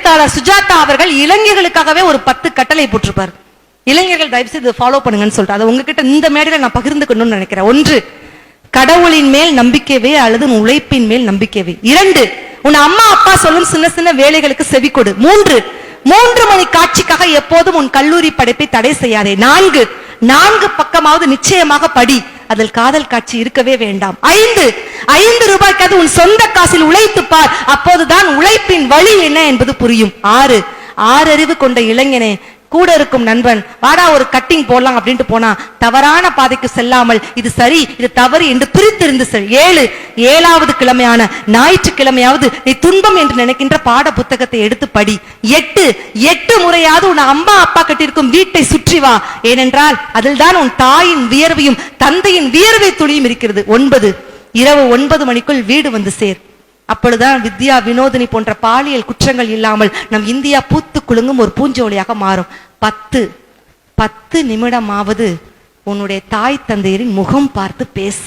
எழுத்தாளர் சுஜாதா அவர்கள் இளைஞர்களுக்காகவே ஒரு 10 கட்டளை போட்டிருப்பார். இளைஞர்கள் தயவு செய்து ஃபாலோ பண்ணுங்கன்னு சொல்லிட்டு அதை உங்ககிட்ட இந்த மேடையில நான் பகிர்ந்துக்கணும்னு நினைக்கிறேன். 1, கடவுளின் மேல் நம்பிக்கைவே அல்லது உழைப்பின் மேல் நம்பிக்கைவே. 2, உன் அம்மா அப்பா சொல்லும் சின்ன சின்ன வேலைகளுக்கு செவி கொடு. 3 மணி காட்சிக்காக எப்போதும் உன் கல்லூரி படைப்பை தடை செய்யாதே. 4 பக்கமாவது நிச்சயமாக படி, அதில் காதல் காட்சி இருக்கவே வேண்டாம். 5 ரூபாய்க்காவது உன் சொந்த காசில் உழைத்து பார், அப்போதுதான் உழைப்பின் வழி என்ன என்பது புரியும். 6 அறிவு கொண்ட இளைஞனே, கூட இருக்கும் நண்பன் வாடா ஒரு கட்டிங் போடலாம் அப்படின்ட்டு போனா தவறான பாதைக்கு செல்லாமல் இது சரி இது தவறு என்று பிரித்திருந்து செல். 7வது கிழமையான ஞாயிற்றுக்கிழமையாவது நீ துன்பம் என்று நினைக்கின்ற பாட புத்தகத்தை எடுத்து படி. 8 முறையாவது உன் அம்மா அப்பா கட்டிருக்கும் வீட்டை சுற்றி வா, ஏனென்றால் அதில் தான் உன் தாயின் வியர்வையும் தந்தையின் வியர்வை துளியும் இருக்கிறது. 9 இரவு 9 மணிக்குள் வீடு வந்து சேர். அப்பொழுதுதான் வித்யா வினோதினி போன்ற பாலியல் குற்றங்கள் இல்லாமல் நம் இந்தியா பூத்து குலுங்கும் ஒரு பூஞ்சோலியாக மாறும். 10 நிமிடமாவது உன்னுடைய தாய் தந்தையரின் முகம் பார்த்து பேசு.